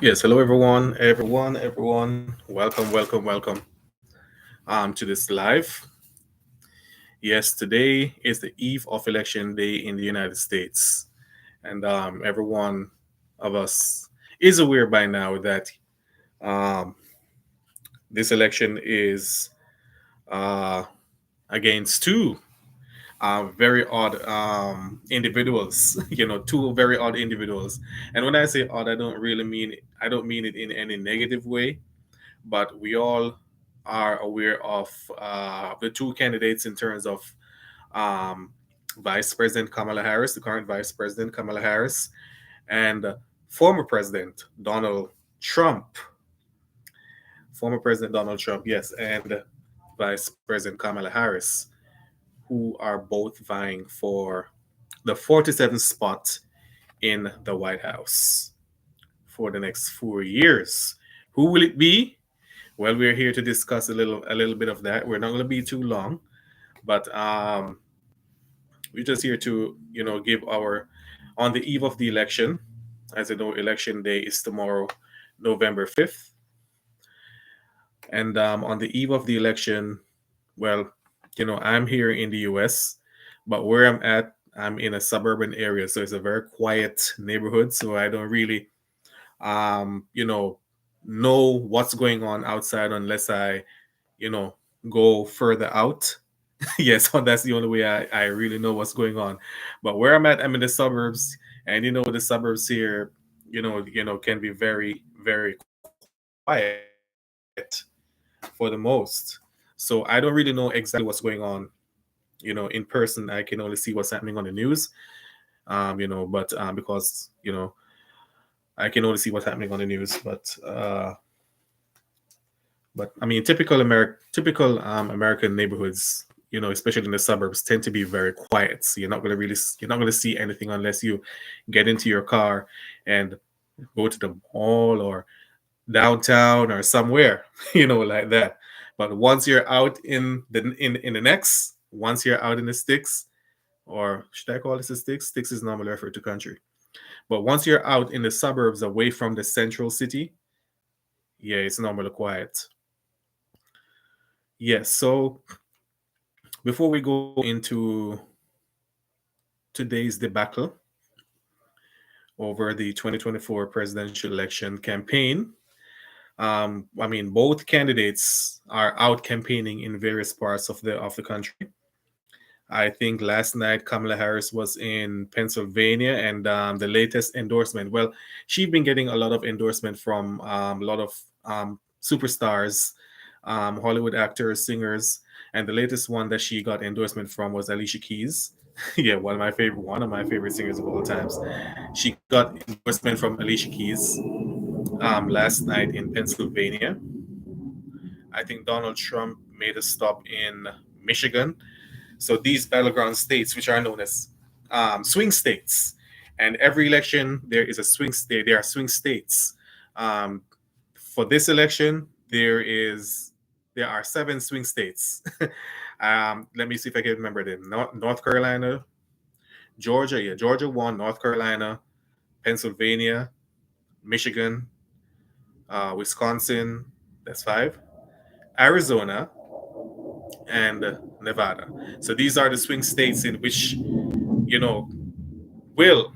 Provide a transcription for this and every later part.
Yes, hello everyone. Welcome to this live. Yes, today is the eve of election day in the United States, and every one of us is aware by now that um, this election is uh, against two very odd individuals. Two very odd individuals. And when I say odd, I don't mean it in any negative way, but we all are aware of the two candidates in terms of um, Vice President Kamala Harris, the current Vice President Kamala Harris, and former President Donald Trump. Former President Donald Trump, yes, and Vice President Kamala Harris, who are both vying for the 47th spot in the White House for the next 4 years. Who will it be? Well, we're here to discuss a little bit of that. We're not going to be too long, but we're just here to give our on the eve of the election. As you know, election day is tomorrow, November 5th, and on the eve of the election, well, I'm here in the U.S., but where I'm at, I'm in a suburban area, so it's a very quiet neighborhood. So I don't really, um, you know, know what's going on outside unless I, you know, go further out. Yes, so that's the only way I really know what's going on. But where I'm at, I'm in the suburbs, and the suburbs here, can be very, very quiet for the most. So I don't really know exactly what's going on, in person. I can only see what's happening on the news, but because I can only see what's happening on the news. But I mean, typical American neighborhoods, especially in the suburbs, tend to be very quiet. So you're not gonna see anything unless you get into your car and go to the mall or downtown or somewhere, like that. But once you're out in the next, once you're out in the sticks, or should I call this the sticks? Sticks is normally referred to country. But once you're out in the suburbs away from the central city, yeah, it's normally quiet. Yes. So before we go into today's debacle over the 2024 presidential election campaign, I mean, both candidates are out campaigning in various parts of the country. I think last night Kamala Harris was in Pennsylvania, and the latest endorsement. Well, she's been getting a lot of endorsement from a lot of superstars, Hollywood actors, singers, and the latest one that she got endorsement from was Alicia Keys. Yeah, one of my favorite singers of all times. She got endorsement from Alicia Keys last night in Pennsylvania. I think Donald Trump made a stop in Michigan. So these battleground states, which are known as swing states, and every election there is a swing state. There are swing states. Um, for this election, there are seven swing states. Let me see if I can remember them. North Carolina, Georgia, yeah, Georgia won. North Carolina, Pennsylvania, Michigan, Wisconsin. That's five. Arizona and Nevada. So these are the swing states in which you know will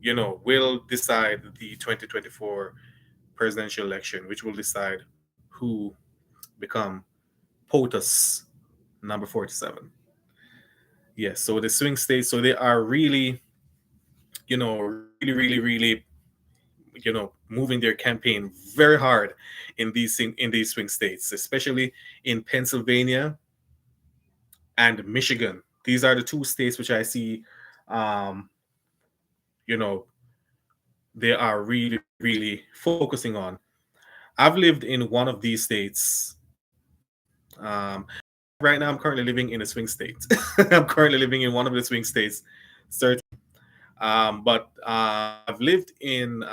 will decide the 2024 presidential election, which will decide who become POTUS number 47. Yes, so the swing states, so they are really, really, moving their campaign very hard in these swing states, especially in Pennsylvania and Michigan. These are the two states which I see, um, you know, they are really, really focusing on. I've lived in one of these states. Right now, I'm currently living in a swing state. I'm currently living in one of the swing states, certainly. But I've lived in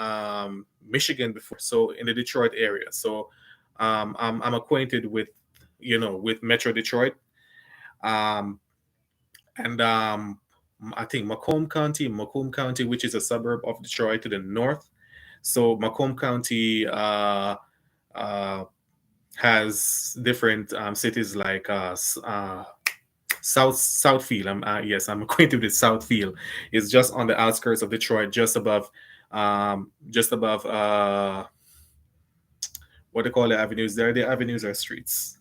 Michigan before, so in the Detroit area. So I'm acquainted with, with Metro Detroit. Um, and I think Macomb County, which is a suburb of Detroit to the north. So Macomb County uh, has different cities like Southfield. Yes, I'm acquainted with Southfield. It's just on the outskirts of Detroit, just above what they call the avenues. There, the avenues are streets.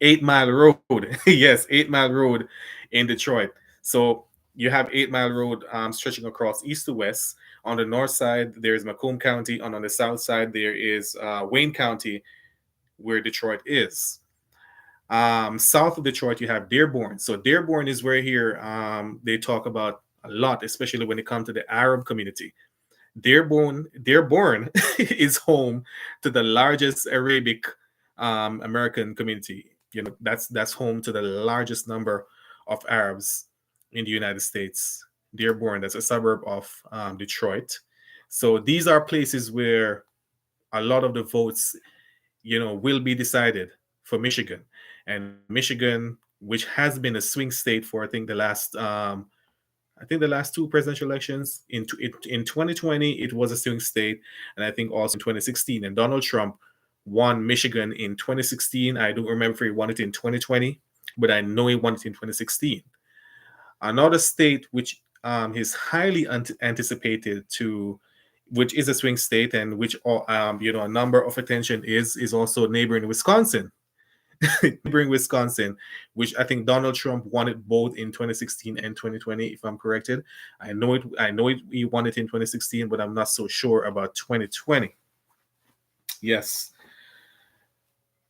8 Mile Road. Yes, 8 Mile Road in Detroit. So you have 8 Mile Road stretching across east to west. On the north side, there's Macomb County, and on the south side, there is Wayne County, where Detroit is. South of Detroit, you have Dearborn. So Dearborn is where here they talk about a lot, especially when it comes to the Arab community. Dearborn is home to the largest Arabic American community. That's home to the largest number of Arabs in the United States. Dearborn, that's a suburb of Detroit. So these are places where a lot of the votes, will be decided for Michigan. And Michigan, which has been a swing state for I think the last two presidential elections in 2020 it was a swing state, and I think also in 2016. And Donald Trump won Michigan in 2016. I don't remember if he won it in 2020, but I know he won it in 2016. Another state which is highly anticipated to, which is a swing state and which a number of attention is also neighboring Wisconsin. Neighboring Wisconsin, which I think Donald Trump won it both in 2016 and 2020, if I'm corrected. I know it he won it in 2016, but I'm not so sure about 2020. Yes.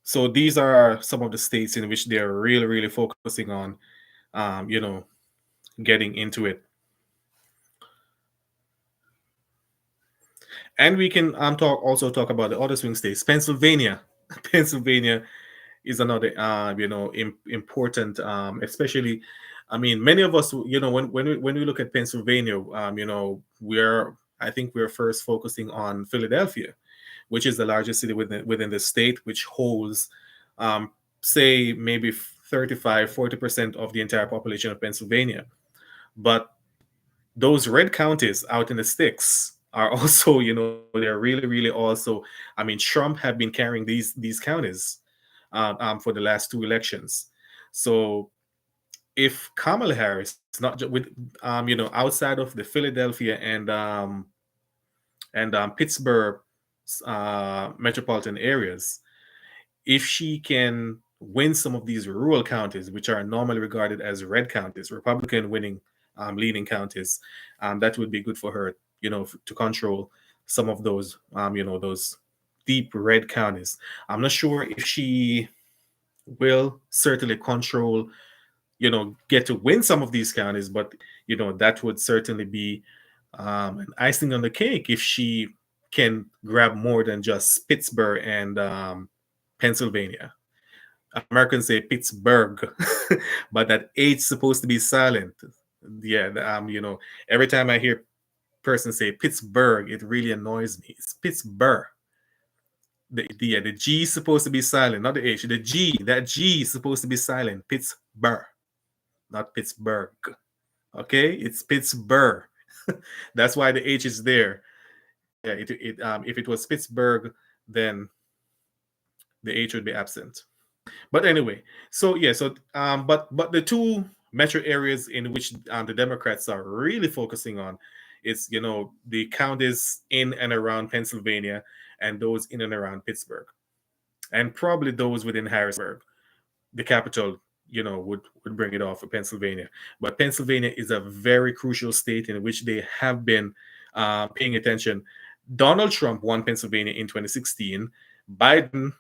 So these are some of the states in which they're really, really focusing on um, you know, getting into it. And we can talk about the other swing states. Pennsylvania. Pennsylvania is another important, especially, I mean, many of us, when we look at Pennsylvania, we're I think we're first focusing on Philadelphia, which is the largest city within the state, which holds um, say maybe 35-40% of the entire population of Pennsylvania. But those red counties out in the sticks are also, they're really, really also. I mean, Trump have been carrying these counties for the last two elections. So if Kamala Harris, not just with, outside of the Philadelphia and Pittsburgh metropolitan areas, if she can win some of these rural counties, which are normally regarded as red counties, Republican winning leading counties, that would be good for her, to control some of those deep red counties. I'm not sure if she will certainly control, get to win some of these counties, but that would certainly be an icing on the cake if she can grab more than just Pittsburgh and Pennsylvania. Americans say Pittsburgh, but that H supposed to be silent. Yeah, every time I hear person say Pittsburgh, it really annoys me. It's Pittsburgh. The G is supposed to be silent, not the H. The G, that G is supposed to be silent. Pittsburgh, not Pittsburgh. Okay, it's Pittsburgh. That's why the H is there. Yeah, if it was Pittsburgh, then the H would be absent. But anyway, so yeah, but the two metro areas in which the Democrats are really focusing on is the counties in and around Pennsylvania and those in and around Pittsburgh, and probably those within Harrisburg, the capital. Would bring it off for Pennsylvania. But Pennsylvania is a very crucial state in which they have been paying attention. Donald Trump won Pennsylvania in 2016. Biden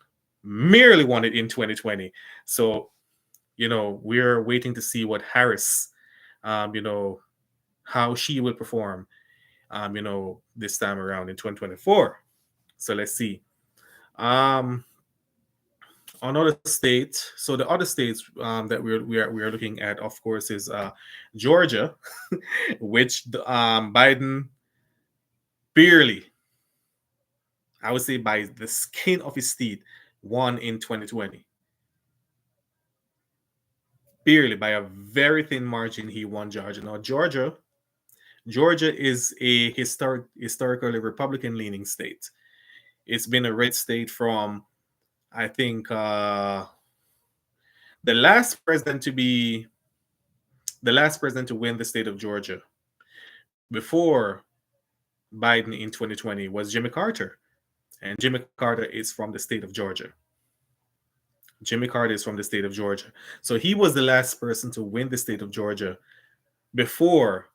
merely won it in 2020. So, we're waiting to see what Harris, how she will perform, this time around in 2024. So let's see. Um, Another state. So the other states that we are looking at, of course, is Georgia, which Biden barely, I would say, by the skin of his teeth, won in 2020. Barely, by a very thin margin, he won Georgia. Now, Georgia is a historically Republican leaning state. It's been a red state from, I think, the last president to be the last president to win the state of Georgia before Biden in 2020 was Jimmy Carter. And Jimmy Carter is from the state of Georgia. Jimmy Carter is from the state of Georgia. So he was the last person to win the state of Georgia before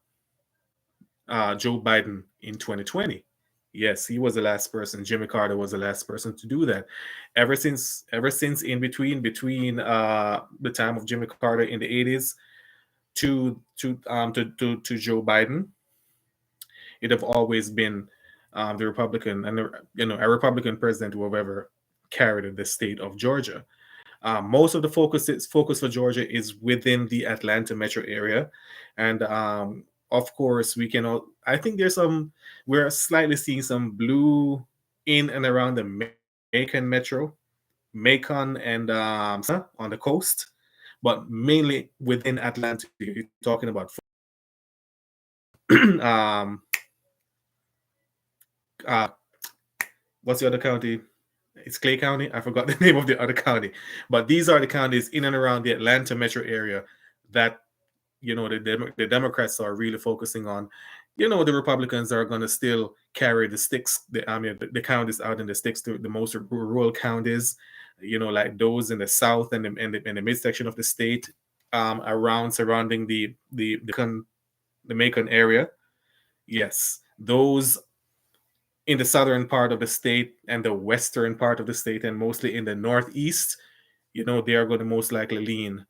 Joe Biden in 2020. Yes, he was the last person. Jimmy Carter was the last person to do that. Ever since in between the time of Jimmy Carter in the 80s to Joe Biden, it have always been the Republican and a Republican president who have ever carried the state of Georgia. Most of the focus for Georgia is within the Atlanta metro area, and of course we can all. I think we're slightly seeing some blue in and around the Macon metro, Macon and on the coast, but mainly within Atlanta. You're talking about um, uh, what's the other county? It's Clay County. I forgot the name of the other county, but these are the counties in and around the Atlanta metro area that the Democrats are really focusing on. The Republicans are going to still carry the sticks, the counties out in the sticks to the most rural counties, like those in the south and the midsection of the state, around surrounding the Macon area. Yes, those in the southern part of the state and the western part of the state, and mostly in the northeast, they are going to most likely lean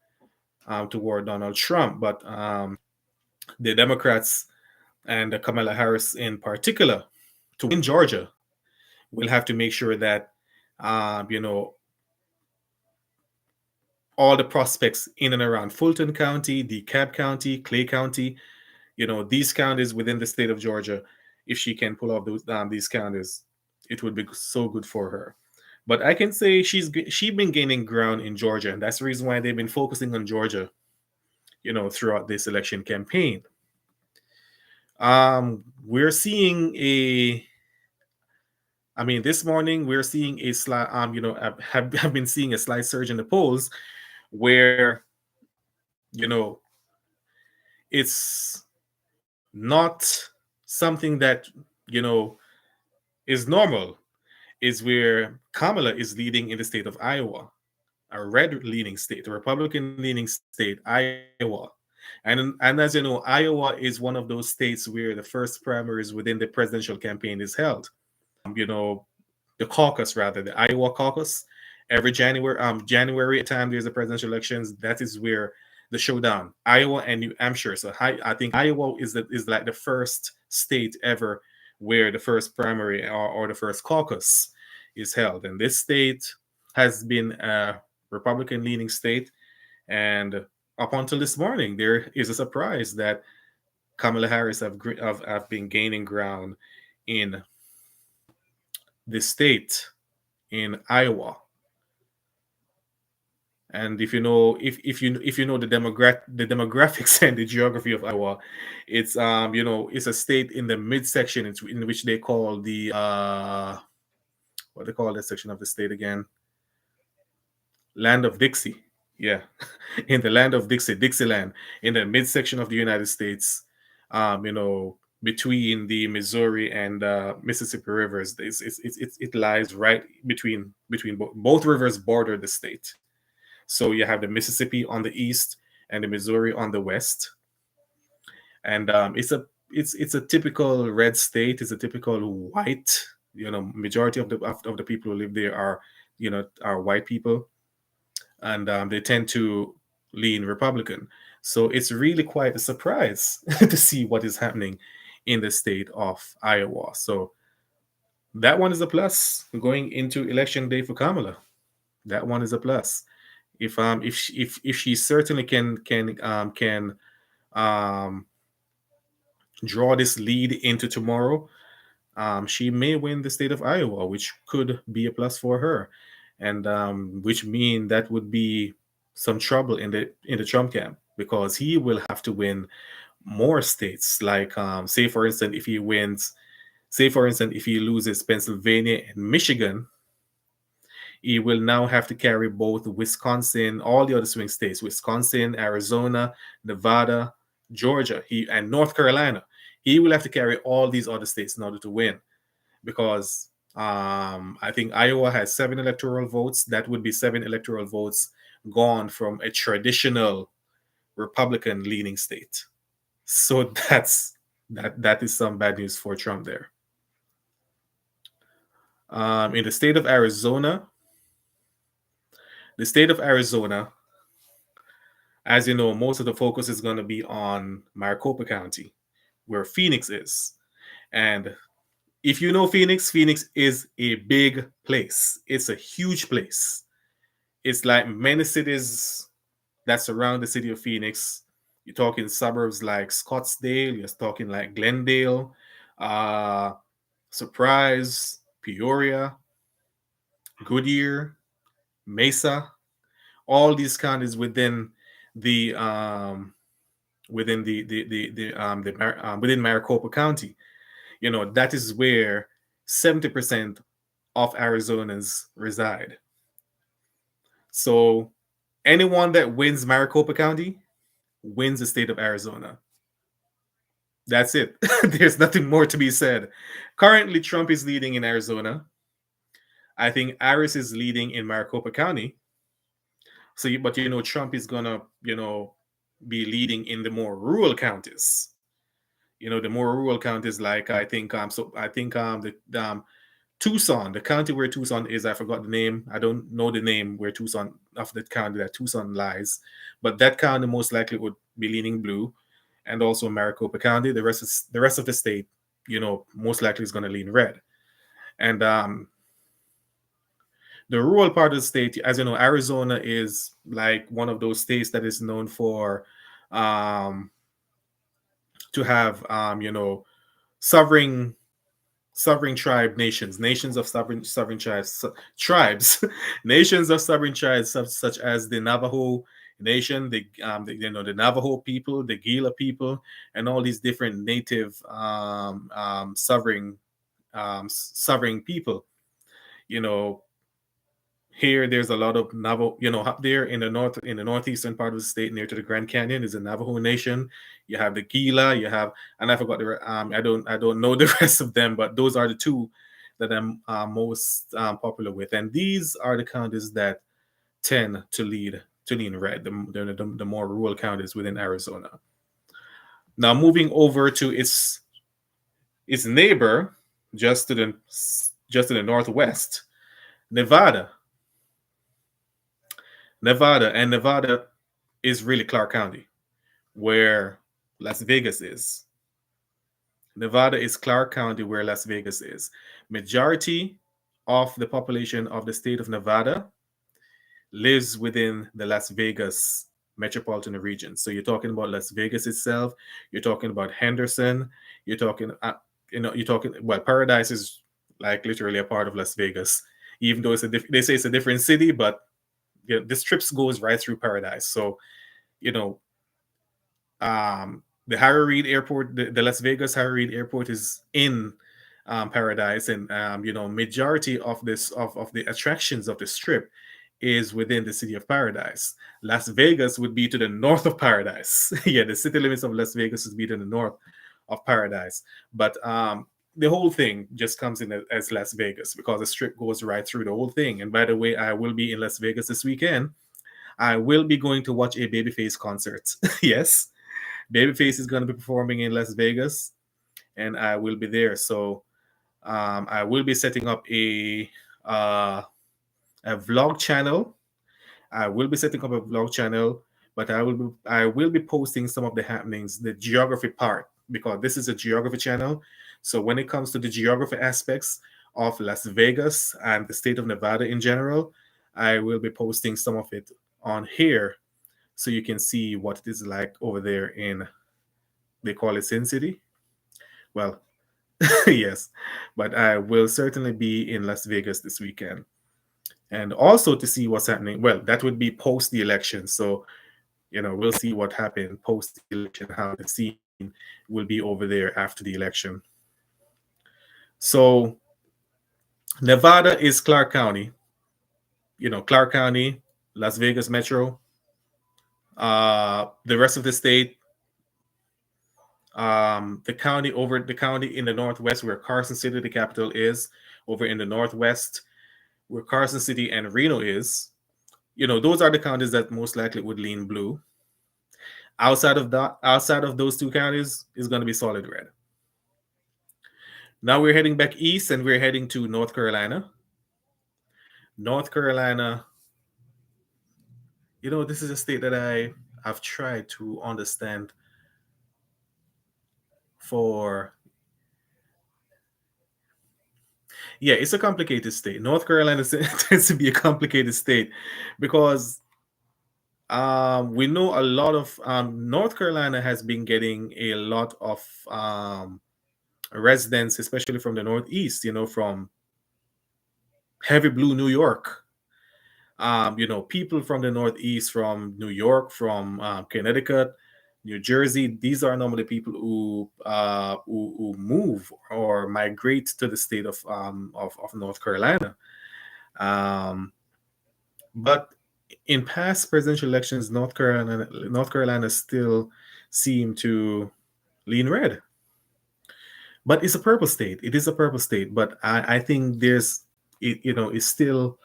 toward Donald Trump. But the Democrats and Kamala Harris in particular, to win Georgia, will have to make sure that all the prospects in and around Fulton County, DeKalb County, Clay County, these counties within the state of Georgia, if she can pull off these counties, it would be so good for her. But I can say she's been gaining ground in Georgia, and that's the reason why they've been focusing on Georgia, throughout this election campaign. We're seeing this morning we're seeing a slight, have been seeing a slight surge in the polls, where, it's not something that, is normal, is where Kamala is leading in the state of Iowa, a red leaning state, a Republican leaning state, Iowa. And as you know, Iowa is one of those states where the first primaries within the presidential campaign is held. The caucus, rather, the Iowa caucus, every January time there's a presidential elections. That is where the showdown, Iowa and New Hampshire. So I think Iowa is like the first state ever where the first primary or the first caucus is held. And this state has been a Republican leaning state. And up until this morning, there is a surprise that Kamala Harris have been gaining ground in this state in Iowa. And if you know the demographics and the geography of Iowa, it's it's a state in the midsection in which they call the what they call that section of the state again? Land of Dixie. Yeah. In the land of Dixieland, in the midsection of the United States, between the Missouri and Mississippi rivers. It lies right between both rivers border the state. So you have the Mississippi on the east and the Missouri on the west, and it's a typical red state. It's a typical white. Majority of the people who live there are white people, and they tend to lean Republican. So it's really quite a surprise to see what is happening in the state of Iowa. So that one is a plus going into election day for Kamala. That one is a plus. If she certainly can um, draw this lead into tomorrow, she may win the state of Iowa, which could be a plus for her, and which mean that would be some trouble in the Trump camp, because he will have to win more states. Like, say for instance, if he wins, say for instance, if he loses Pennsylvania and Michigan, he will now have to carry both Wisconsin, all the other swing states, Wisconsin, Arizona, Nevada, Georgia, and North Carolina. He will have to carry all these other states in order to win, because I think Iowa has 7 electoral votes. That would be 7 electoral votes gone from a traditional Republican leaning state. So that is some bad news for Trump there. In the state of Arizona, as you know, most of the focus is going to be on Maricopa County, where Phoenix is. And if you know Phoenix, Phoenix is a big place. It's a huge place. It's like many cities that surround the city of Phoenix. You're talking suburbs like Scottsdale, you're talking like Glendale, uh, Surprise, Peoria, Goodyear, Mesa, all these counties the within Maricopa County. You know, that is where 70% of Arizonans reside. So anyone that wins Maricopa County wins the state of Arizona. That's it. There's nothing more to be said. Currently, Trump is leading in Arizona. I think Harris is leading in Maricopa County. So, but you know, Trump is gonna, be leading in the more rural counties. You know, the more rural counties, like I think the Tucson, the county where Tucson is, I forgot the name. I don't know the name where Tucson, of the county that Tucson lies, but that county most likely would be leaning blue, and also Maricopa County. The rest of the state, most likely is going to lean red. And the rural part of the state, as you know, Arizona is like one of those states that is known for um, to have sovereign tribe nations, nations of sovereign tribes, nations of sovereign tribes, such as the Navajo nation, the Navajo people, the Gila people, and all these different native sovereign people. You know, here there's a lot of Navajo. You know, up there in the northeastern part of the state, near to the Grand Canyon, is the Navajo Nation. You have the Gila. You have, and I forgot I don't know the rest of them, but those are the two that I'm most popular with. And these are the counties that tend to lean red. The more rural counties within Arizona. Now moving over to its neighbor, just to the northwest, Nevada. Nevada is really Clark County, where Las Vegas is. Nevada is Clark County, where Las Vegas is. Majority of the population of the state of Nevada lives within the Las Vegas metropolitan region. So you're talking about Las Vegas itself. You're talking about Henderson. You're talking, well, Paradise is like literally a part of Las Vegas, even though they say it's a different city, but the strips goes right through Paradise. So, you know, the Harry Reid Airport, the Las Vegas Harry Reid Airport is in Paradise, and majority of of the attractions of the strip is within the city of Paradise. Las Vegas would be to the north of Paradise. Yeah, the city limits of Las Vegas would be to the north of Paradise, but the whole thing just comes in as Las Vegas because the strip goes right through the whole thing. And by the way, I will be in Las Vegas this weekend. I will be going to watch a Babyface concert. Yes, Babyface is going to be performing in Las Vegas, and I will be there. So I will be setting up a vlog channel. I will be setting up a vlog channel, but I will be posting some of the happenings, the geography part, because this is a geography channel. So when it comes to the geography aspects of Las Vegas and the state of Nevada in general, I will be posting some of it on here so you can see what it is like over there in, they call it Sin City. Well, yes, but I will certainly be in Las Vegas this weekend. And also to see what's happening. Well, that would be post the election. So, we'll see what happened post the election, how the scene will be over there after the election. So Nevada is Clark County, Clark County, Las Vegas Metro. The rest of the state, the county in the northwest where Carson City, the capital, is, over in the northwest where Carson City and Reno is. Those are the counties that most likely would lean blue. Outside of those two counties is going to be solid red. Now we're heading back east and we're heading to North Carolina. North Carolina, this is a state that I've tried to understand for. Yeah, it's a complicated state. North Carolina tends to be a complicated state because we know a lot of North Carolina has been getting a lot of residents, especially from the Northeast, from heavy blue New York. People from the Northeast, from New York, from Connecticut, New Jersey. These are normally people who move or migrate to the state of North Carolina. Um, but in past presidential elections, North Carolina still seem to lean red. But it's a purple state. It is a purple state, but I think it's still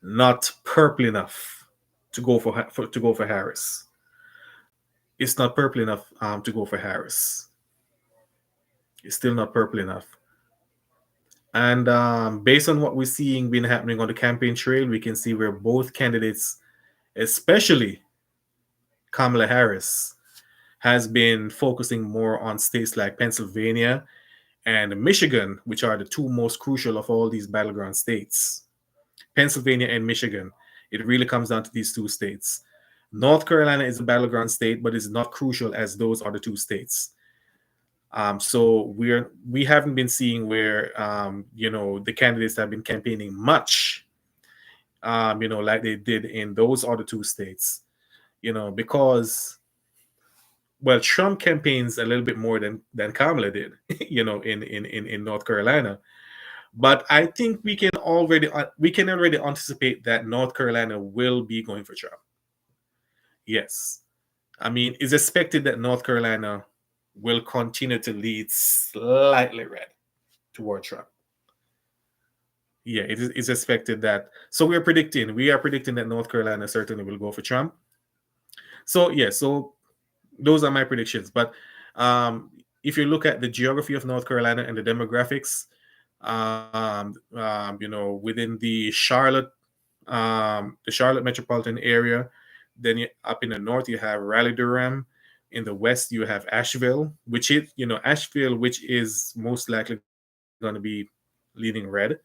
not purple enough to go for Harris. It's not purple enough to go for Harris. It's still not purple enough. And based on what we're seeing been happening on the campaign trail, we can see where both candidates, especially Kamala Harris, has been focusing more on states like Pennsylvania and Michigan, which are the two most crucial of all these battleground states. Pennsylvania and Michigan. It really comes down to these two states. North Carolina is a battleground state, but it's not crucial as those are the two states. So we haven't been seeing where the candidates have been campaigning much, like they did in those other two states. Because Trump campaigns a little bit more than Kamala did, in North Carolina. But I think we can already anticipate that North Carolina will be going for Trump. Yes, I mean it's expected that North Carolina will continue to lead slightly red toward Trump. Yeah, it's expected that. So we are predicting that North Carolina certainly will go for Trump. So yeah, so those are my predictions. But if you look at the geography of North Carolina and the demographics, within the Charlotte metropolitan area, then up in the north you have Raleigh Durham. In the west you have Asheville, which is most likely going to be leaning red.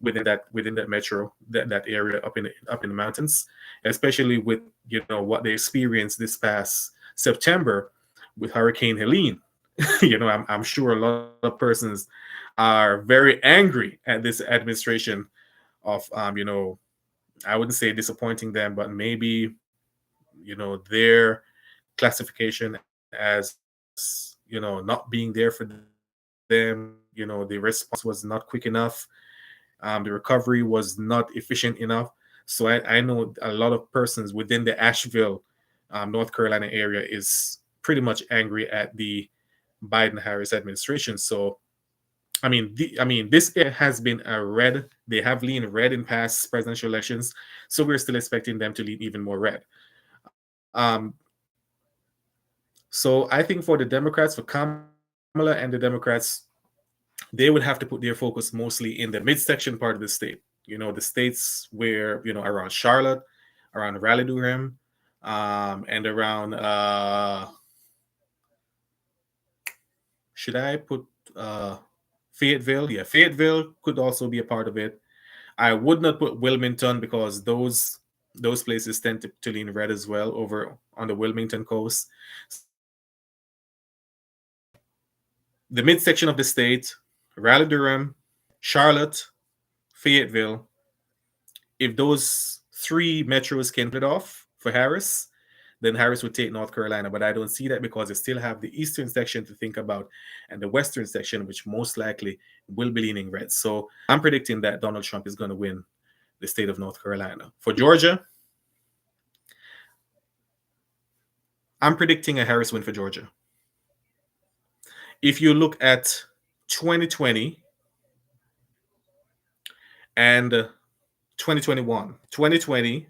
Within that metro, that area up in the mountains, especially with what they experienced this past September with Hurricane Helene. I'm sure a lot of persons are very angry at this administration of I wouldn't say disappointing them, but maybe their classification as not being there for them. The response was not quick enough. The recovery was not efficient enough. So I know a lot of persons within the Asheville, North Carolina area is pretty much angry at the Biden-Harris administration. So this area has been a red. They have leaned red in past presidential elections, so we're still expecting them to lean even more red. So I think for the Democrats, for Kamala and the Democrats, they would have to put their focus mostly in the midsection part of the state. The states where around Charlotte, around Raleigh Durham, and around should I put Fayetteville? Yeah, Fayetteville could also be a part of it. I would not put Wilmington because those places tend to lean red as well over on the Wilmington coast. So the midsection of the state, Raleigh Durham, Charlotte, Fayetteville. If those three metros can pull it off for Harris, then Harris would take North Carolina. But I don't see that because they still have the eastern section to think about and the western section, which most likely will be leaning red. So I'm predicting that Donald Trump is going to win the state of North Carolina. For Georgia, I'm predicting a Harris win for Georgia. If you look at 2020 and 2021, 2020,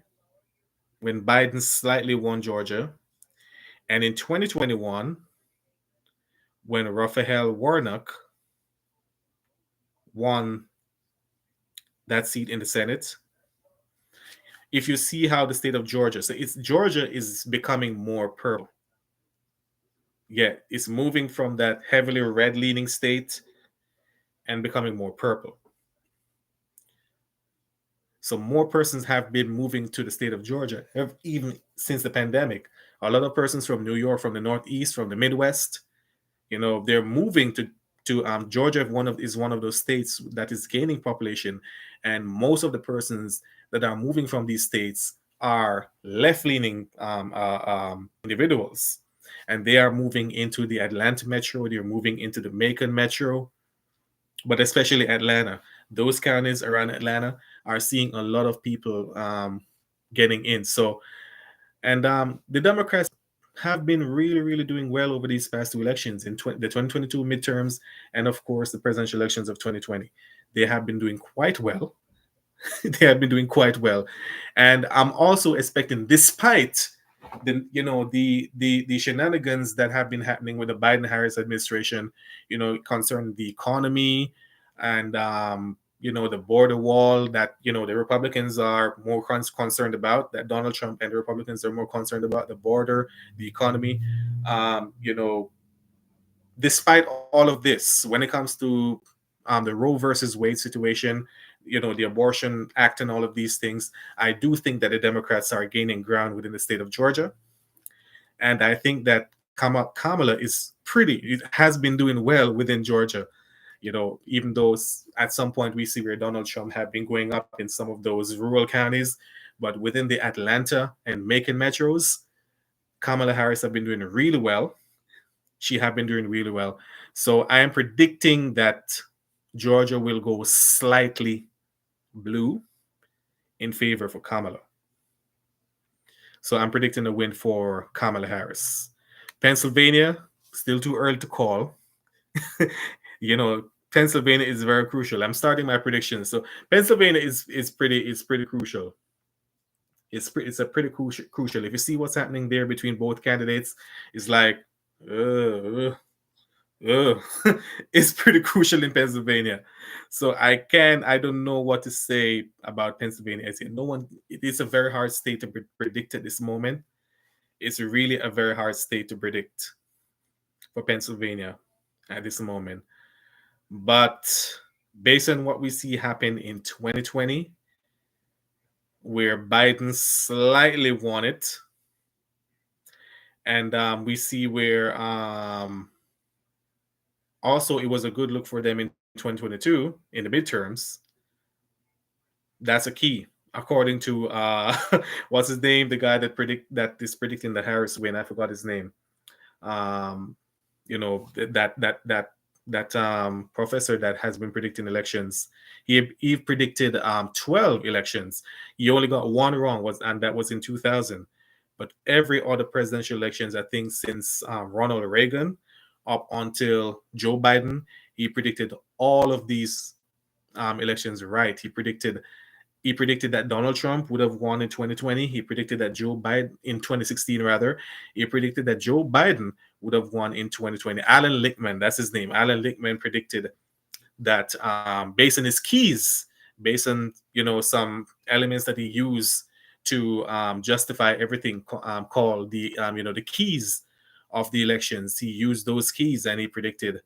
when Biden slightly won Georgia, and in 2021, when Raphael Warnock won that seat in the Senate, if you see how the state of Georgia, so it's Georgia is becoming more purple. Yeah, it's moving from that heavily red leaning state and becoming more purple. So more persons have been moving to the state of Georgia, even since the pandemic. A lot of persons from New York, from the Northeast, from the Midwest, they're moving to Georgia. Is one of those states that is gaining population, and most of the persons that are moving from these states are left-leaning individuals, and they are moving into the Atlanta metro. They're moving into the Macon metro, but especially Atlanta. Those counties around Atlanta are seeing a lot of people getting in. So, and the Democrats have been really, really doing well over these past two elections in the 2022 midterms and, of course, the presidential elections of 2020. They have been doing quite well. They have been doing quite well, and I'm also expecting, despite the shenanigans that have been happening with the Biden-Harris administration, concerning the economy and the border wall that the Republicans are more concerned about, that Donald Trump and the Republicans are more concerned about the border, the economy. Despite all of this, when it comes to the Roe versus Wade situation, the Abortion Act and all of these things, I do think that the Democrats are gaining ground within the state of Georgia. And I think that Kamala it has been doing well within Georgia. Even though at some point we see where Donald Trump have been going up in some of those rural counties, but within the Atlanta and Macon metros, Kamala Harris have been doing really well. She have been doing really well. So I am predicting that Georgia will go slightly blue in favor for Kamala. So I'm predicting a win for Kamala Harris. Pennsylvania, still too early to call. Pennsylvania is very crucial. I'm starting my predictions. So Pennsylvania is pretty crucial. It's a pretty crucial. If you see what's happening there between both candidates, it's like, it's pretty crucial in Pennsylvania. So I don't know what to say about Pennsylvania. As no one, it is a very hard state to predict at this moment. It's really a very hard state to predict for Pennsylvania at this moment. But based on what we see happen in 2020, where Biden slightly won it, and we see where also it was a good look for them in 2022 in the midterms. That's a key, according to what's his name, the guy that is predicting the Harris win. I forgot his name. That professor that has been predicting elections. He predicted 12 elections. He only got one wrong, and that was in 2000. But every other presidential elections, I think since Ronald Reagan up until Joe Biden, he predicted all of these elections right. He predicted that Donald Trump would have won in 2020. He predicted that Joe Biden in 2016, rather. He predicted that Joe Biden would have won in 2020. Alan Lichtman, that's his name. Alan Lichtman predicted that based on his keys, based on some elements that he used to justify everything called the the keys of the elections. He used those keys and he predicted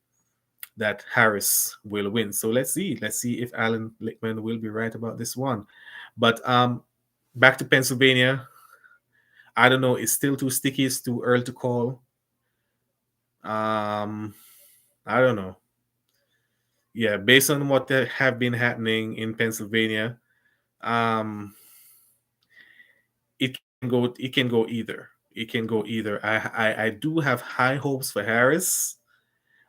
that Harris will win. So let's see if Alan Lichtman will be right about this one. But back to Pennsylvania, I don't know. It's still too sticky. It's too early to call. I don't know. Yeah, based on what have been happening in Pennsylvania, it can go either. It can go either. I do have high hopes for Harris.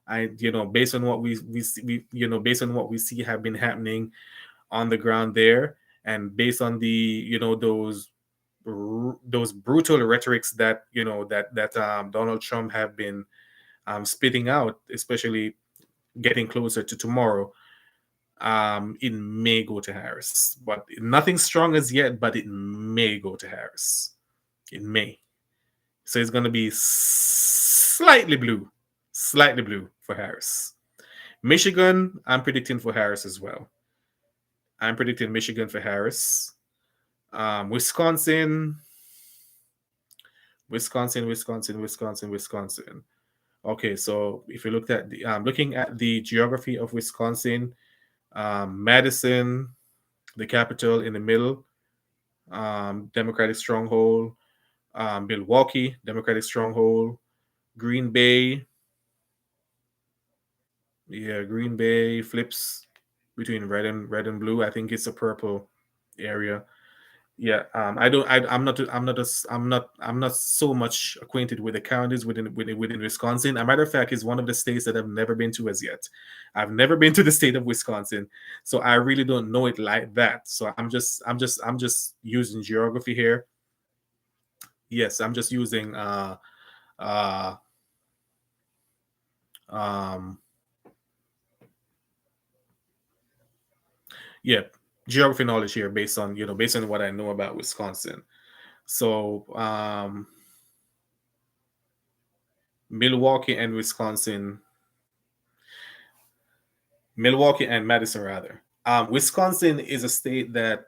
Based on what based on what we see have been happening on the ground there, and based on the those brutal rhetorics that Donald Trump have been spitting out, especially getting closer to tomorrow. It may go to Harris, but nothing strong as yet. But it may go to Harris. It may. So it's going to be slightly blue for Harris. Michigan, I'm predicting for Harris as well. I'm predicting Michigan for Harris. Wisconsin, Wisconsin. Okay, so if you looked at the looking at the geography of Wisconsin, Madison, the capital in the middle, Democratic stronghold. Milwaukee, Democratic stronghold. Green Bay, yeah, Green Bay flips between red and blue. I think it's a purple area. Yeah, I don't. I'm not. I'm not so much acquainted with the counties within Wisconsin. A matter of fact, it's one of the states that I've never been to as yet. I've never been to the state of Wisconsin, so I really don't know it like that. So I'm just using geography here. Yes, I'm just using uh um yeah, geography knowledge here based on what I know about Wisconsin. So Milwaukee and Wisconsin, Milwaukee and Madison rather. Wisconsin is a state that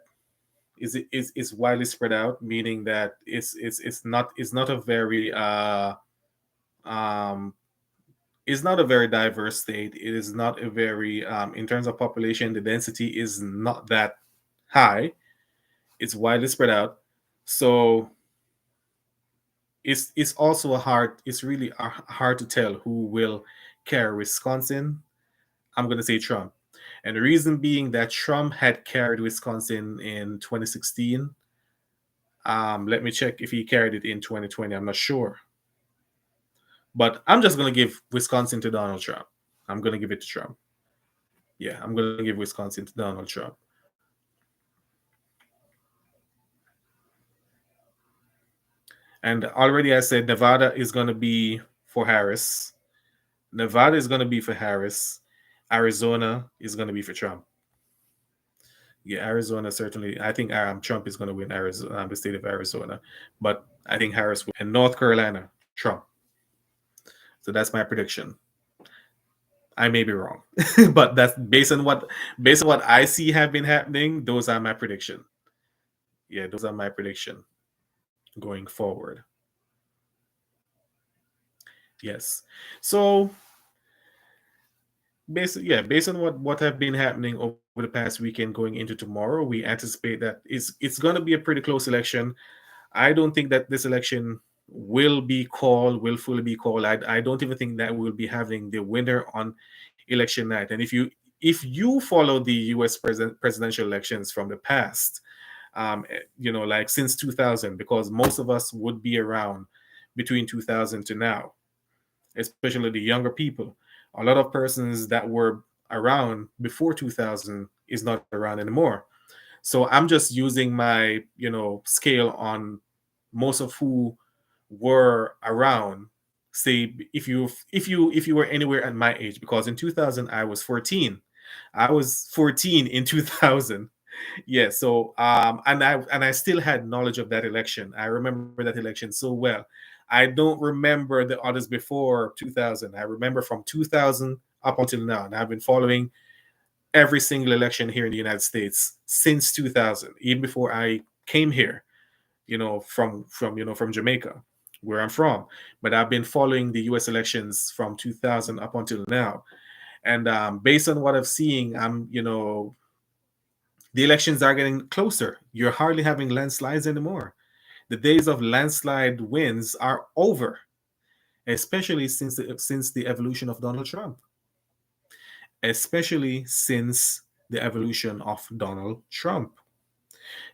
is widely spread out, meaning that it's not a very um it's not a very diverse state. It is not a very in terms of population, the density is not that high. It's widely spread out. So it's also it's really hard to tell who will carry Wisconsin. I'm going to say Trump. And the reason being that Trump had carried Wisconsin in 2016. Let me check if he carried it in 2020. I'm not sure. But I'm just going to give Wisconsin to Donald Trump. I'm going to give it to Trump. Yeah, I'm going to give Wisconsin to Donald Trump. And already I said Nevada is going to be for Harris. Nevada is going to be for Harris. Arizona is going to be for Trump. Yeah, Arizona certainly. I think Trump is going to win Arizona, the state of Arizona, but I think Harris will. And North Carolina, Trump. So that's my prediction. I may be wrong, but that's based on what I see have been happening. Those are my prediction. Yeah, those are my prediction going forward. Yes. So based on what have been happening over the past weekend going into tomorrow, we anticipate that it's going to be a pretty close election. I don't think that this election will fully be called. I don't even think that we'll be having the winner on election night. And if you follow the U.S. presidential elections from the past, like since 2000, because most of us would be around between 2000 to now, especially the younger people. A lot of persons that were around before 2000 is not around anymore. So I'm just using my, scale on most of who were around. Say if you were anywhere at my age, because in 2000 I was 14. I was 14 in 2000. Yeah, so and I still had knowledge of that election. I remember that election so well. I don't remember the others before 2000. I remember from 2000 up until now, and I've been following every single election here in the United States since 2000, even before I came here. From Jamaica, where I'm from. But I've been following the U.S. elections from 2000 up until now, and based on what I've seen, the elections are getting closer. You're hardly having landslides anymore. The days of landslide wins are over, especially since the evolution of Donald Trump. Especially since the evolution of Donald Trump.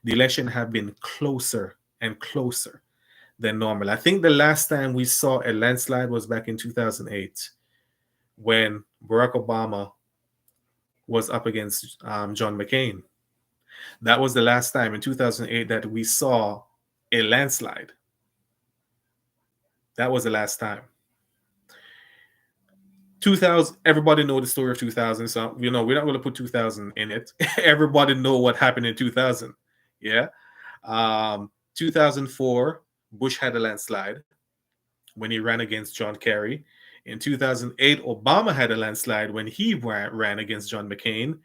The election have been closer and closer. than normal. I think the last time we saw a landslide was back in 2008 when Barack Obama was up against John McCain. That was the last time in 2008 that we saw a landslide. That was the last time. 2000, everybody know the story of 2000, so we're not going to put 2000 in it. Everybody know what happened in 2000. Yeah. 2004, Bush had a landslide when he ran against John Kerry. In 2008, Obama had a landslide when he ran against John McCain.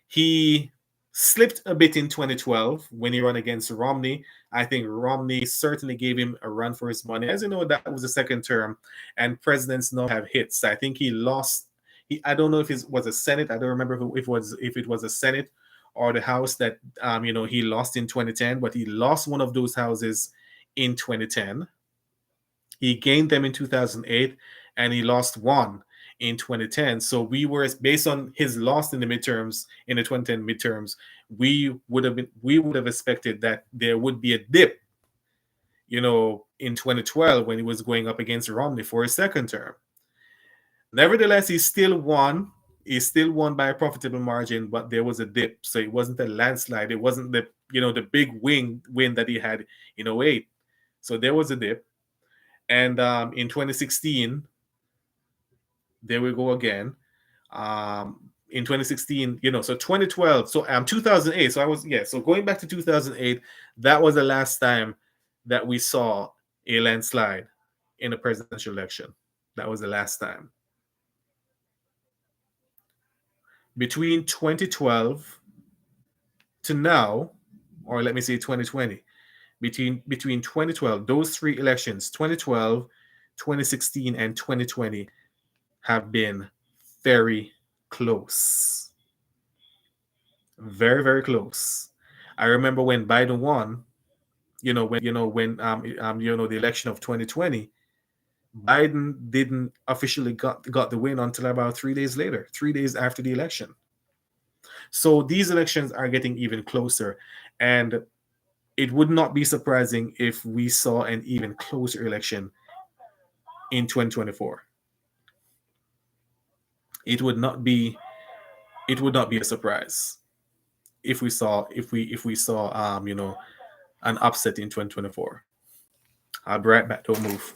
He slipped a bit in 2012 when he ran against Romney. I think Romney certainly gave him a run for his money. As you know, that was the second term, and presidents now have hits. I think he lost. I don't know if it was a Senate. I don't remember if it was a Senate or the House that he lost in 2010, but he lost one of those houses in 2010. He gained them in 2008, and he lost one in 2010. So we were, based on his loss in the midterms, in the 2010 midterms, we would have expected that there would be a dip, in 2012 when he was going up against Romney for his second term. Nevertheless, he still won. He still won by a profitable margin, but there was a dip. So it wasn't a landslide. It wasn't the big win that he had in 08. So there was a dip. And in 2016, there we go again. In 2016, so 2012, so 2008. So going back to 2008, that was the last time that we saw a landslide in a presidential election. That was the last time. Between 2012 to now, or let me say 2020, between 2012, those three elections, 2012, 2016, and 2020, have been very close. Very, very close. I remember when Biden won, when the election of 2020, Biden didn't officially got the win until about 3 days later, 3 days after the election. So these elections are getting even closer, and it would not be surprising if we saw an even closer election in 2024. It would not be a surprise if we saw an upset in 2024. I'll be right back. Don't move.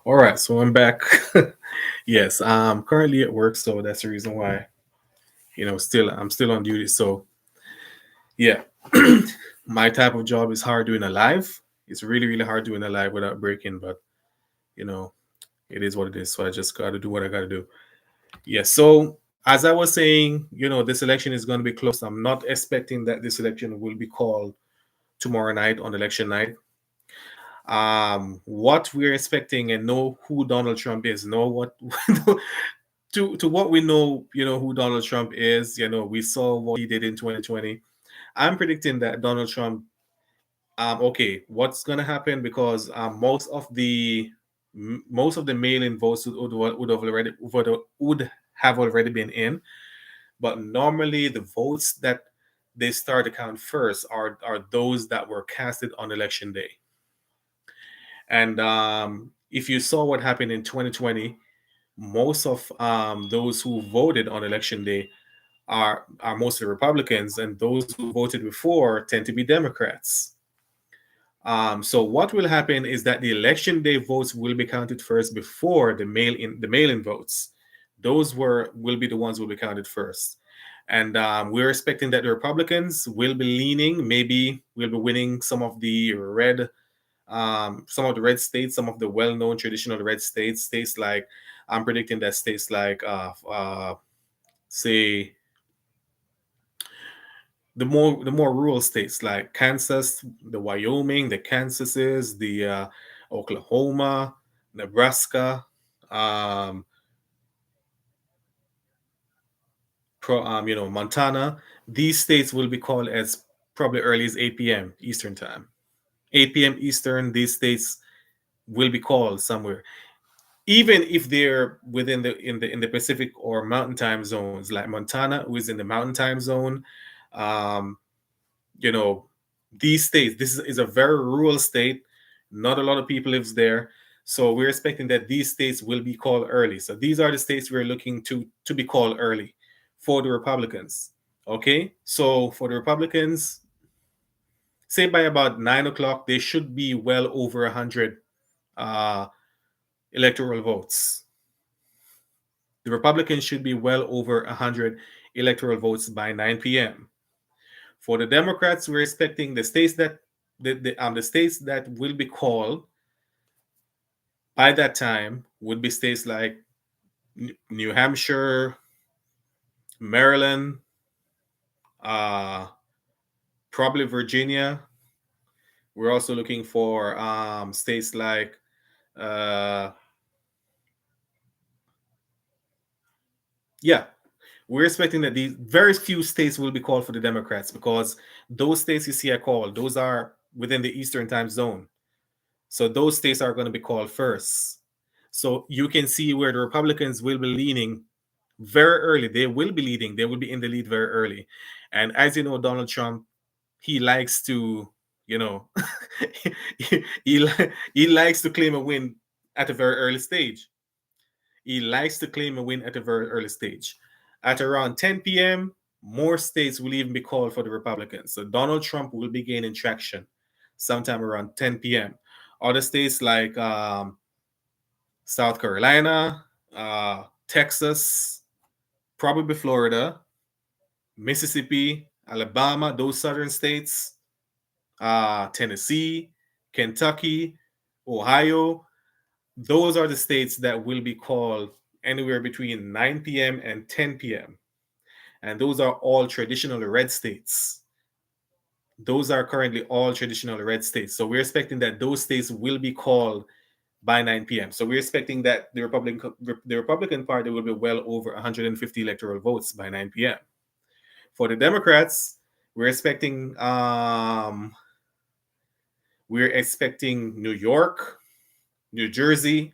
All right, so I'm back. Yes, I'm currently at work, so that's the reason why still I'm still on duty. So yeah, my type of job is hard doing a live. It's really really hard doing a live without breaking, but you know it is what it is. So I just got to do what I got to do. Yeah. So as I was saying, this election is going to be close. I'm not expecting that this election will be called tomorrow night on election night. What we're expecting and know who Donald Trump is, know what to what we know, who Donald Trump is. We saw what he did in 2020. I'm predicting that Donald Trump. Okay, what's gonna happen because most of the mail-in votes would have already been in, but normally the votes that they start to count first are those that were casted on election day. And if you saw what happened in 2020, most of those who voted on election day are mostly Republicans, and those who voted before tend to be Democrats. So what will happen is that the election day votes will be counted first before the mail-in votes. Those will be the ones who will be counted first, and we're expecting that the Republicans will be leaning, maybe will be winning some of the red states, some of the well-known traditional red states. States like I'm predicting that states like say the more rural states like Kansas, the Wyoming, the Kansases, the Oklahoma, Nebraska, um, Montana. These states will be called as probably early as 8 p.m. Eastern time. 8 p.m. Eastern. These states will be called somewhere, even if they're within the Pacific or Mountain time zones, like Montana, who is in the Mountain time zone. Um, you know these states, this is a very rural state, not a lot of people lives there, so we're expecting that these states will be called early. So these are the states we're looking to be called early for the Republicans. Okay, so for the Republicans, say by about 9 o'clock they should be well over 100 uh, electoral votes. The Republicans should be well over 100 electoral votes by 9 p.m. For the Democrats, we're expecting the states that will be called by that time would be states like New Hampshire, Maryland, uh, probably Virginia. We're also looking for states like uh, yeah. We're expecting that these very few states will be called for the Democrats because those states you see are called, those are within the Eastern time zone. So those states are going to be called first. So you can see where the Republicans will be leaning very early. They will be leading. They will be in the lead very early. And as you know, Donald Trump, he likes to, you know, he likes to claim a win at a very early stage. He likes to claim a win at a very early stage. At around 10 p.m., more states will even be called for the Republicans. So Donald Trump will be gaining traction sometime around 10 p.m. Other states like South Carolina, Texas, probably Florida, Mississippi, Alabama, those southern states, Tennessee, Kentucky, Ohio, those are the states that will be called anywhere between 9 p.m. and 10 p.m. And those are all traditional red states. Those are currently all traditional red states. So we're expecting that those states will be called by 9 p.m. So we're expecting that the Republican Party will be well over 150 electoral votes by 9 p.m. For the Democrats, we're expecting um, we're expecting New York, New Jersey.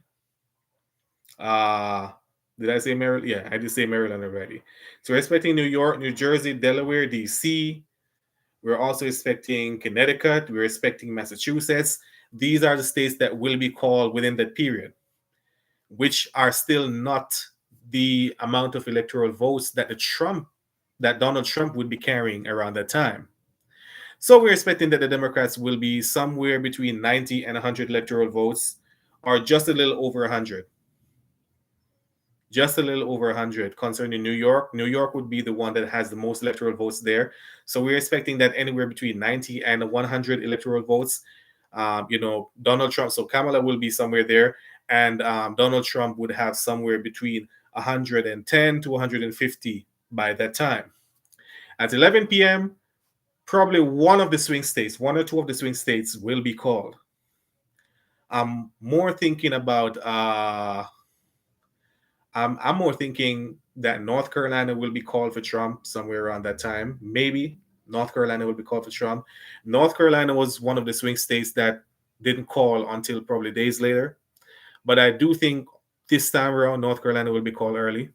Uh, did I say Maryland? Yeah, I did say Maryland already. So we're expecting New York, New Jersey, Delaware, D.C. We're also expecting Connecticut. We're expecting Massachusetts. These are the states that will be called within that period, which are still not the amount of electoral votes that Donald Trump would be carrying around that time. So we're expecting that the Democrats will be somewhere between 90 and 100 electoral votes. or just a little over 100. Just a little over 100 concerning New York. New York would be the one that has the most electoral votes there. So we're expecting that anywhere between 90 and 100 electoral votes. Donald Trump, so Kamala will be somewhere there, and Donald Trump would have somewhere between 110 to 150 by that time. At 11 p.m., probably one of the swing states, one or two of the swing states will be called. I'm more thinking about I'm more thinking that North Carolina will be called for Trump somewhere around that time. Maybe North Carolina will be called for Trump. North Carolina was one of the swing states that didn't call until probably days later. But I do think this time around, North Carolina will be called early.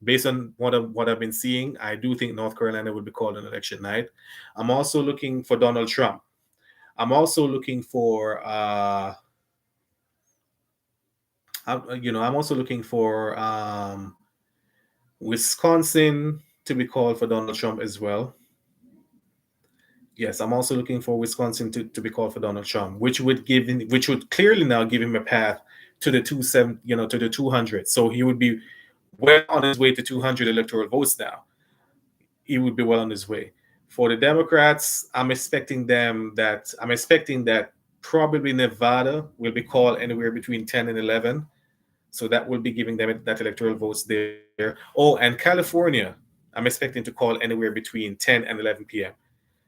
Based on what I've been seeing, I do think North Carolina will be called on election night. I'm also looking for Donald Trump. I'm also looking for I'm also looking for Wisconsin to be called for Donald Trump as well. Yes, I'm also looking for Wisconsin to be called for Donald Trump, which would clearly now give him a path to the 27, to the 200. So he would be well on his way to 200 electoral votes now. He would be well on his way. For the Democrats, I'm expecting that probably Nevada will be called anywhere between 10 and 11. So that will be giving them that electoral votes there. Oh, and California, I'm expecting to call anywhere between 10 and 11 p.m.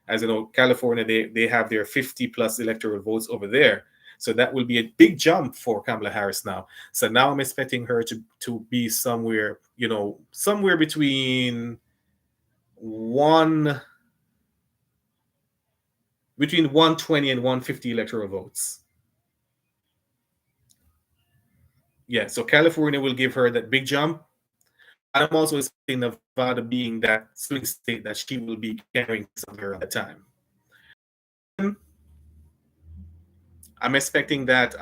As you know, California, they have their 50 plus electoral votes over there. So that will be a big jump for Kamala Harris now. So now I'm expecting her to be somewhere one between 120 and 150 electoral votes. Yeah, so California will give her that big jump. I'm also expecting Nevada being that swing state that she will be carrying somewhere around that time. I'm expecting that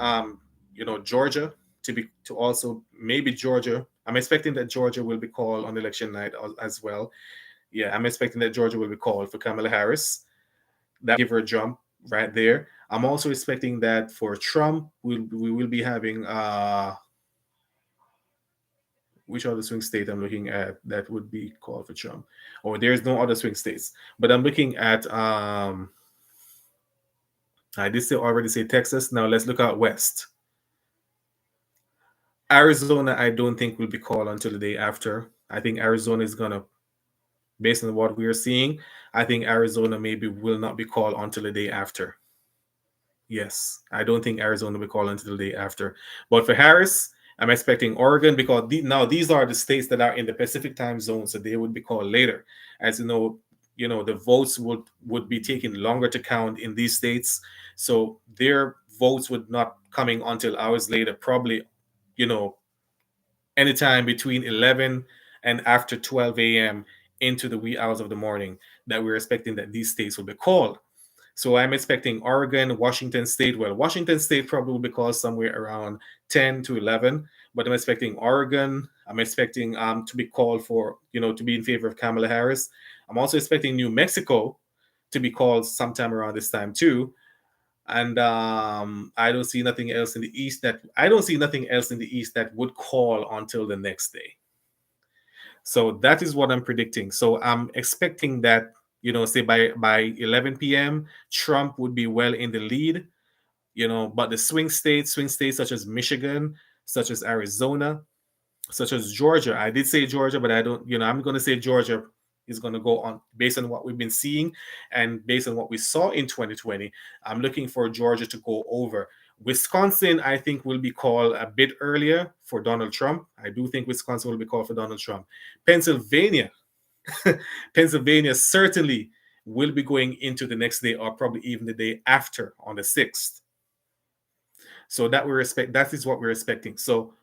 Georgia to also maybe Georgia. I'm expecting that Georgia will be called on election night as well. Yeah, I'm expecting that Georgia will be called for Kamala Harris. That give her a jump right there. I'm also expecting that for Trump, we will be having which other swing state I'm looking at that would be called for Trump. Or there's no other swing states, but I'm looking at I did already say Texas. Now let's look out west. Arizona, I don't think will be called until the day after. I think Arizona is gonna, based on what we are seeing, I think Arizona maybe will not be called until the day after. Yes, I don't think Arizona will be called until the day after. But for Harris, I'm expecting Oregon because now these are the states that are in the Pacific time zone, so they would be called later. As the votes would be taking longer to count in these states, so their votes would not coming until hours later, probably, you know, anytime between 11 and after 12 a.m. into the wee hours of the morning that we're expecting that these states will be called. So I'm expecting Oregon, Washington State. Well, Washington State probably will be called somewhere around 10 to 11, but I'm expecting Oregon. I'm expecting to be called for, to be in favor of Kamala Harris. I'm also expecting New Mexico to be called sometime around this time too. And I don't see nothing else in the East that would call until the next day. So that is what I'm predicting. So I'm expecting that, say by 11 p.m., Trump would be well in the lead, but the swing states such as Michigan, such as Arizona, such as Georgia. I did say Georgia, but I don't, I'm going to say Georgia is going to go on based on what we've been seeing and based on what we saw in 2020. I'm looking for Georgia to go over. Wisconsin, I think, will be called a bit earlier for Donald Trump. I do think Wisconsin will be called for Donald Trump. Pennsylvania, Pennsylvania certainly will be going into the next day or probably even the day after on the 6th. So that is what we're expecting. So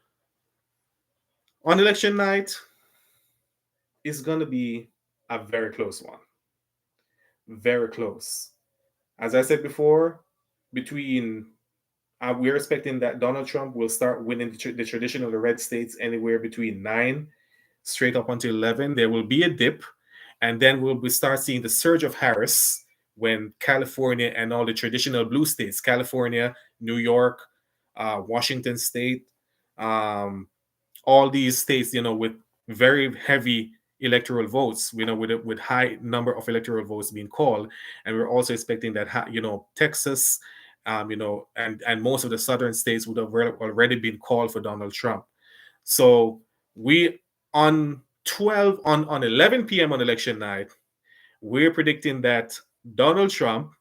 on election night, it's going to be a very close one. Very close. As I said before, between we're expecting that Donald Trump will start winning the traditional red states anywhere between 9 straight up until 11. There will be a dip, and then we'll start seeing the surge of Harris when California and all the traditional blue states, California, New York, Washington State, um, all these states, with very heavy electoral votes, with high number of electoral votes being called, and we're also expecting that, Texas, and most of the southern states would have already been called for Donald Trump. So we on 11 p.m. on election night, we're predicting that Donald Trump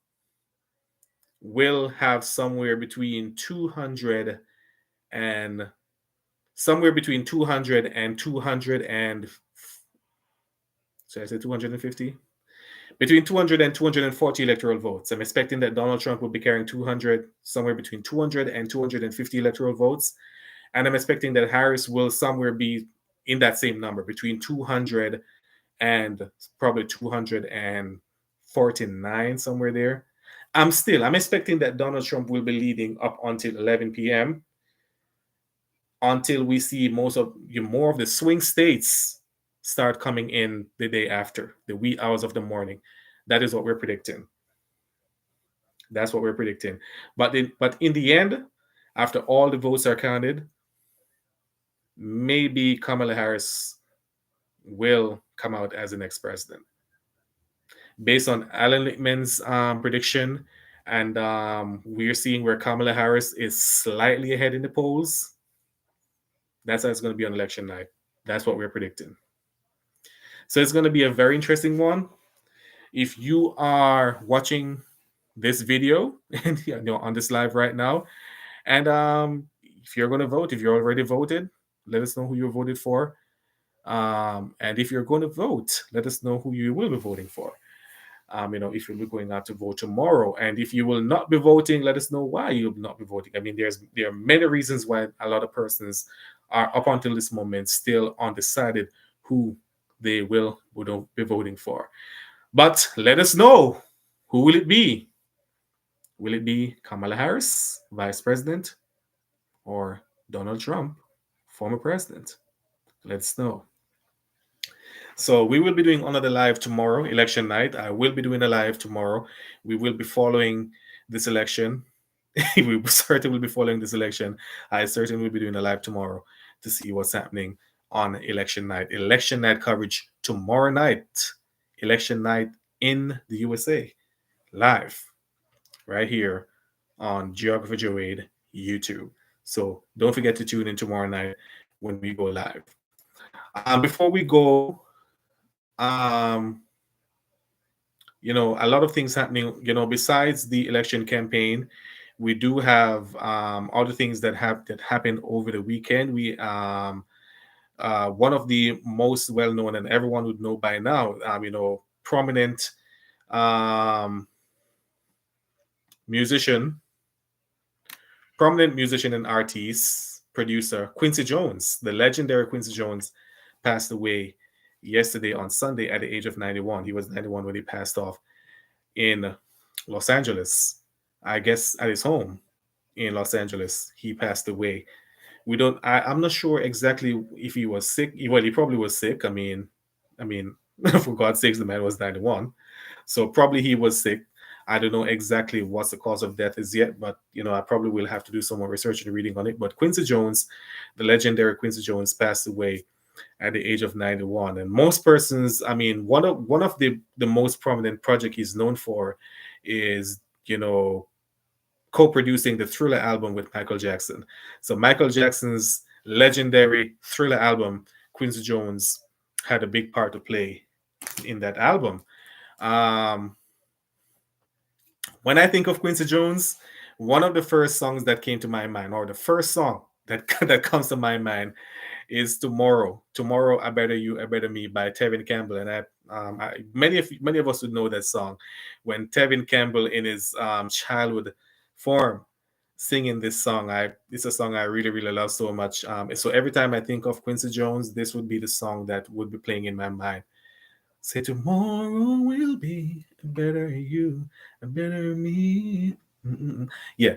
will have and somewhere between 200 and 200 and should I say 250? Between 200 and 240 electoral votes. I'm expecting that Donald Trump will be carrying 200, somewhere between 200 and 250 electoral votes. And I'm expecting that Harris will somewhere be in that same number, between 200 and probably 249, somewhere there. I'm expecting that Donald Trump will be leading up until 11 p.m. until we see more of the swing states start coming in the day after, the wee hours of the morning. That is what we're predicting. That's what we're predicting. But in the end, after all the votes are counted, maybe Kamala Harris will come out as the next president, based on Alan Lichtman's prediction, and we're seeing where Kamala Harris is slightly ahead in the polls. That's how it's going to be on election night. That's what we're predicting. So it's going to be a very interesting one. If you are watching this video and on this live right now, and if you're going to vote, if you're already voted, let us know who you voted for. And if you're going to vote, let us know who you will be voting for. If you'll be going out to vote tomorrow, and if you will not be voting, let us know why you'll not be voting. I mean, there are many reasons why a lot of persons are up until this moment still undecided who they will be voting for. But let us know, who will it be? Will it be Kamala Harris, Vice President, or Donald Trump, former president? Let us know. So we will be doing another live tomorrow, election night. I will be doing a live tomorrow. We will be following this election. We certainly will be following this election. I certainly will be doing a live tomorrow to see what's happening on election night. Election night coverage tomorrow night. Election night in the USA. Live. Right here on Geographer Joe Wade YouTube. So don't forget to tune in tomorrow night when we go live. Before we go, a lot of things happening. Besides the election campaign, we do have other things that happened over the weekend. We one of the most well known, and everyone would know by now, prominent musician and artist, producer Quincy Jones, the legendary Quincy Jones, passed away yesterday on Sunday at the age of 91. He was 91 when he passed off in Los Angeles. I guess at his home in Los Angeles, he passed away. I'm not sure exactly if he was sick. Well, he probably was sick. I mean, for God's sakes, the man was 91. So probably he was sick. I don't know exactly what's the cause of death is yet, but I probably will have to do some more research and reading on it. But Quincy Jones, the legendary Quincy Jones, passed away at the age of 91. And most persons, one of the most prominent project he's known for is, co-producing the Thriller album with Michael Jackson. So Michael Jackson's legendary Thriller album, Quincy Jones had a big part to play in that album. When I think of Quincy Jones, one of the first songs that came to my mind, or the first song that comes to my mind, is "Tomorrow." "Tomorrow, I Better You, I Better Me" by Tevin Campbell, and many of us would know that song. When Tevin Campbell, in his childhood form, singing this song, it's a song I really, really love so much. So every time I think of Quincy Jones, this would be the song that would be playing in my mind. Say tomorrow will be a better you, a better me. Mm-mm. Yeah.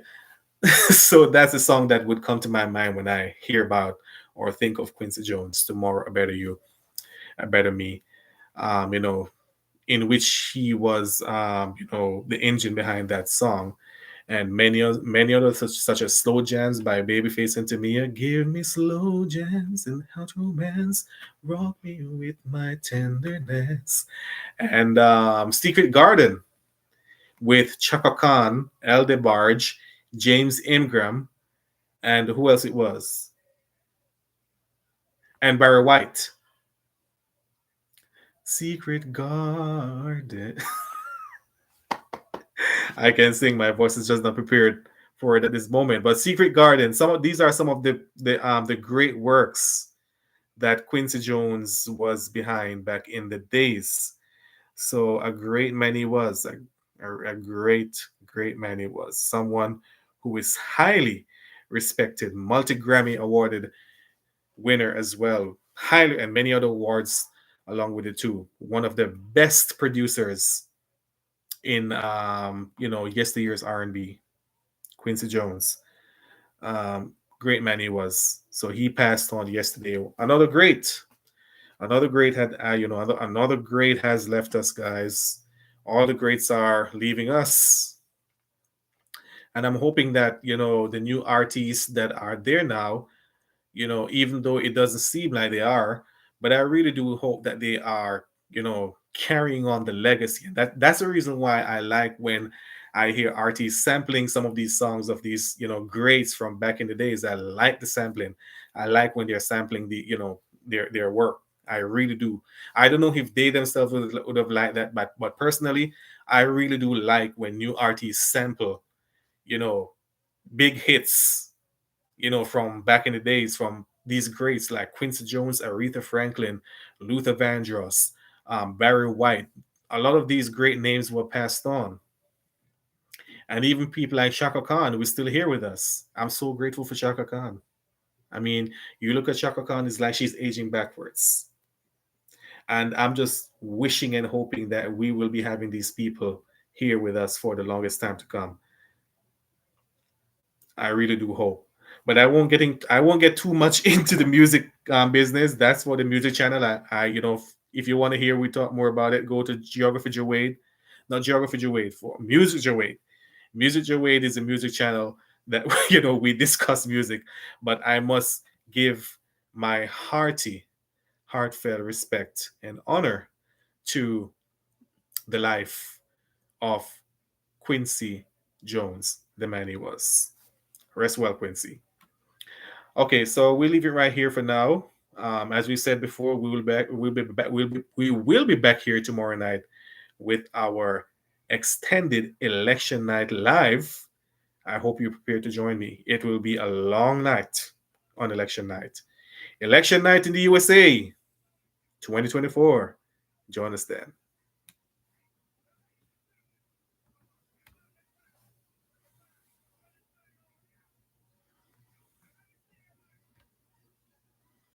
So that's a song that would come to my mind when I hear about or think of Quincy Jones. Tomorrow, a better you, a better me. In which he was, the engine behind that song. and many others such as Slow Jams by Babyface and Tamia. Give me slow jams and hot romance, rock me with my tenderness, and Secret Garden with Chaka Khan, El DeBarge, James Ingram, and who else it was, and Barry White. Secret Garden. I can sing. My voice is just not prepared for it at this moment. But Secret Garden. Some of these are some of the great works that Quincy Jones was behind back in the days. So a great man he was. A great man he was. Someone who is highly respected, multi Grammy awarded winner as well. Highly, and many other awards along with it too. One of the best producers in yesteryear's R&B, Quincy Jones. Great man he was. So he passed on yesterday. Another great had another great has left us, guys. All the greats are leaving us, and I'm hoping that the new artists that are there now, even though it doesn't seem like they are, but I really do hope that they are, carrying on the legacy. And that's the reason why I like when I hear artists sampling some of these songs of these, greats from back in the days. I like the sampling. I like when they're sampling their work. I really do. I don't know if they themselves would have liked that, but personally, I really do like when new artists sample, you know, big hits, from back in the days, from these greats like Quincy Jones, Aretha Franklin, Luther Vandross, Barry White. A lot of these great names were passed on. And even people like Shaka Khan, who is still here with us. I'm so grateful for Shaka Khan. I mean, you look at Shaka Khan, it's like she's aging backwards. And I'm just wishing and hoping that we will be having these people here with us for the longest time to come. I really do hope. But I won't get too much into the music business. That's for the music channel. If you want to hear we talk more about it, go to Geography Jawade, not Geography Jawade, for Music Jawade. Music Jawade is a music channel that we discuss music. But I must give my heartfelt respect and honor to the life of Quincy Jones, the man he was. Rest well, Quincy. Okay, so we'll leave it right here for now. As we said before, we will back. We will be back here tomorrow night with our extended election night live. I hope you're prepared to join me. It will be a long night on election night. Election night in the USA, 2024. Join us then.